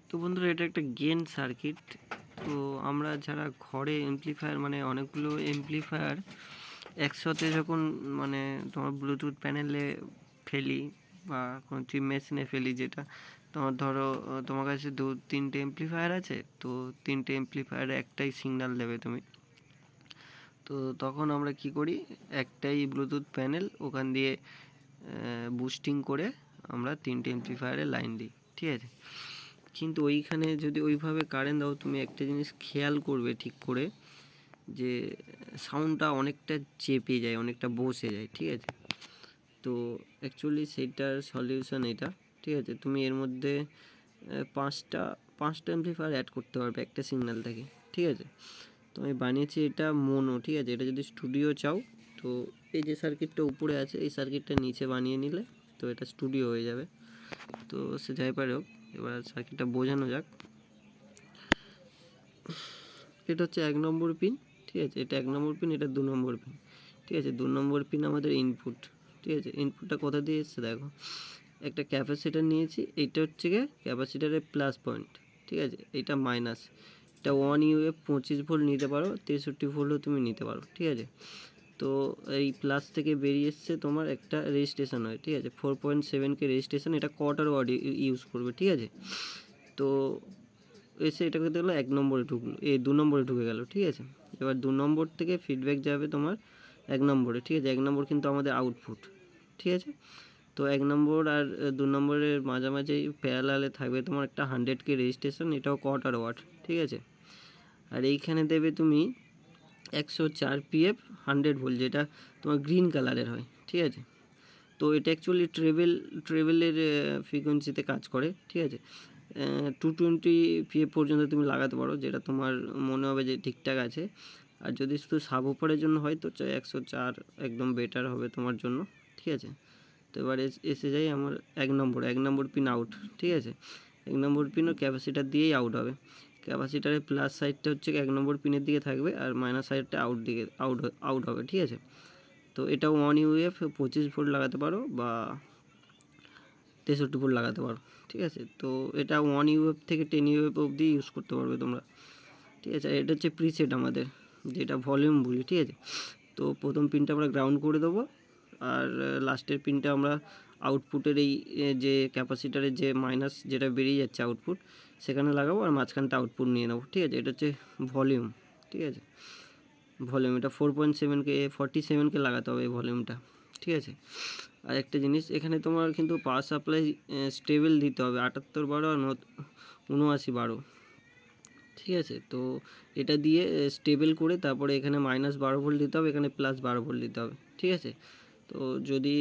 তো বন্ধুরা, এটা একটা গেন সার্কিট। তো আমরা যারা ঘরে এমপ্লিফায়ার মানে অনেকগুলো এমপ্লিফায়ার একসাথে যখন মানে তোমার ব্লুটুথ প্যানেলে ফেলি বা কোনো চিপ মেশিনে ফেলি, যেটা তোমার ধরো তোমার কাছে 2-3টে এমপ্লিফায়ার আছে, তো 3টে এমপ্লিফায়ারে একটাই সিগন্যাল দেবে তুমি। তো তখন আমরা কি করি, একটাই ব্লুটুথ প্যানেল ওখান দিয়ে বুস্টিং করে আমরা 3টে এমপ্লিফায়ারে লাইন দিই, ঠিক আছে। কিন্তু ওইখানে যদি ওইভাবে কারেন্ট দাও, তুমি একটা জিনিস খেয়াল করবে ঠিক করে, যে সাউন্ডটা অনেকটা চেপে যায়, অনেকটা বসে যায়, ঠিক আছে। তো অ্যাকচুয়ালি সেইটার সলিউশন এটা, ঠিক আছে। তুমি এর মধ্যে পাঁচটা অ্যাম্পলিফায়ার অ্যাড করতে পারবে একটা সিগন্যাল থেকে, ঠিক আছে। তো আমি বানিয়েছি এটা মোনো, ঠিক আছে। এটা যদি স্টুডিও চাও, তো এই যে সার্কিটটা উপরে আছে, এই সার্কিটটা নিচে বানিয়ে নিলে তো এটা স্টুডিও হয়ে যাবে। তো সে যাই পারে হোক, এবার সার্কিটটা বোঝানো যাক। এটা হচ্ছে 1 নম্বর পিন, ঠিক আছে। এটা 1 নম্বর পিন, এটা 2 নম্বর পিন, ঠিক আছে। 2 নম্বর পিন আমাদের ইনপুট, ঠিক আছে। ইনপুটটা কোথা দিয়ে এসছে দেখো, একটা ক্যাপাসিটার নিয়েছি, এইটা হচ্ছে গিয়ে ক্যাপাসিটারের প্লাস পয়েন্ট, ঠিক আছে। এইটা মাইনাস, এটা 1 ইউএফ 25 ভোল্ট নিতে পারো, 63 ভোল্টও তুমি নিতে পারো, ঠিক আছে। তো এই প্লাস থেকে বেরিয়ে এসছে তোমার একটা রেজিস্ট্রেশন হয়, ঠিক আছে। 4.7K রেজিস্ট্রেশন, এটা কোয়ার্টার ওয়াট ইউজ করবে, ঠিক আছে। তো এসে এটাকে দেখলো 1 নম্বরে ঢুকলো, 2 নম্বরে ঢুকে গেল, ঠিক আছে। এবার 2 নম্বর থেকে ফিডব্যাক যাবে তোমার 1 নম্বরে, ঠিক আছে। 1 নম্বর কিন্তু আমাদের আউটপুট, ঠিক আছে। তো 1 নম্বর আর 2 নম্বরের মাঝামাঝি প্যারালালে থাকবে তোমার একটা 100K রেজিস্ট্রেশন, এটাও কোয়ার্টার ওয়াট, ঠিক আছে। আর এইখানে দেবে তুমি 104 পিএফ 100 ভোল্ট, যেটা তোমার গ্রিন কালারের হয়, ঠিক আছে। তো এটা অ্যাকচুয়ালি ট্রেভেলের ফ্রিকোয়েন্সিতে কাজ করে, ঠিক আছে। 220 পিএফ পর্যন্ত তুমি লাগাতে পারো, যেটা তোমার মনে হবে যে ঠিকঠাক আছে। আর যদি শুধু সাব ওপারের জন্য হয়, তো 104 একদম বেটার হবে তোমার জন্য, ঠিক আছে। তো এবার এসে যাই আমার 1 নম্বর পিন আউট, ঠিক আছে। 1 নম্বর পিন ও ক্যাপাসিটার দিয়েই আউট হবে। ক্যাপাসিটারের প্লাস সাইডটা হচ্ছে 1 নম্বর পিনের দিকে থাকবে, আর মাইনাস সাইডটা আউট হবে, ঠিক আছে। তো এটা 1 ইউএফ 25 ভোল্ট লাগাতে পারো বা 63 ভোল্ট লাগাতে পারো, ঠিক আছে। তো এটা 1 ইউএফ থেকে 10 ইউএফ অবধি ইউজ করতে পারবে তোমরা, ঠিক আছে। আর এটা হচ্ছে প্রিসেট আমাদের, যেটা ভলিউম বলি, ঠিক আছে। তো প্রথম পিনটা আমরা গ্রাউন্ড করে দেবো, আর লাস্টের পিনটা আমরা আউটপুটের এই যে ক্যাপাসিটারের যে মাইনাস যেটা বেরিয়ে যাচ্ছে আউটপুট, সেখানে লাগাবো, আর মাঝখানটা আউটপুট নিয়ে নেবো, ঠিক আছে। এটা হচ্ছে ভলিউম, ঠিক আছে। ভলিউম এটা 4.7K 47K লাগাতে হবে এই ভলিউমটা, ঠিক আছে। আর একটা জিনিস, এখানে তোমার কিন্তু পাওয়ার সাপ্লাই স্টেবল দিতে হবে, 78 12 আর 79 12, ঠিক আছে। তো এটা দিয়ে স্টেবল করে তারপরে এখানে -12 ভোল্ট দিতে হবে, এখানে +12 ভোল্ট দিতে হবে, ঠিক আছে। তো যদি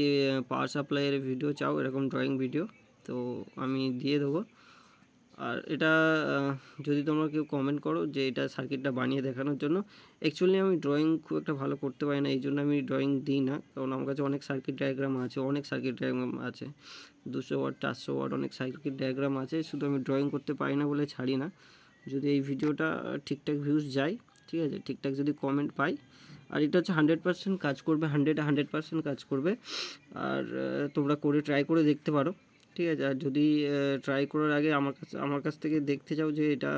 পাওয়ার সাপ্লাইয়ের ভিডিও চাও, এরকম ড্রয়িং ভিডিও, তো আমি দিয়ে দেবো। আর এটা যদি তোমরা কেউ কমেন্ট করো যে এটা সার্কিটটা বানিয়ে দেখানোর জন্য, অ্যাকচুয়ালি আমি ড্রয়িং খুব একটা ভালো করতে পারি না, এই জন্য আমি ড্রয়িং দিই না। কারণ আমার কাছে অনেক সার্কিট ডায়াগ্রাম আছে, 200 ওয়াট 400 ওয়াট অনেক সার্কিট ডায়াগ্রাম আছে, শুধু আমি ড্রয়িং করতে পারি না বলে ছাড়ি না। যদি এই ভিডিওটা ঠিকঠাক ভিউজ যায়, ঠিক আছে, ঠিকঠাক যদি কমেন্ট পাই, আর এটা হচ্ছে 100% কাজ করবে, 100% কাজ করবে। আর তোমরা করে ট্রাই করে দেখতে পারো, ঠিক আছে। আর যদি ট্রাই করার আগে আমার কাছ থেকে দেখতে চাও যে এটা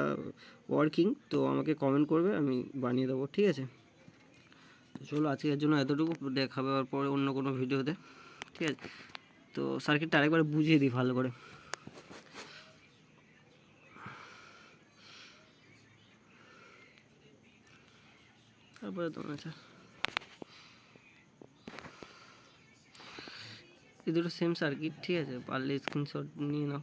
ওয়ার্কিং, তো আমাকে কমেন্ট করবে, আমি বানিয়ে দেবো, ঠিক আছে। তো চলো, আজকের জন্য এতটুকু, দেখাবে আর পরে অন্য কোনো ভিডিওতে, ঠিক আছে। তো সার্কিটটা আরেকবার বুঝিয়ে দিই ভালো করে। তারপরে তোমার আচ্ছা, এই দুটো সেম সার্কিট, ঠিক আছে। পারলে স্ক্রিনশট নিয়ে নাও।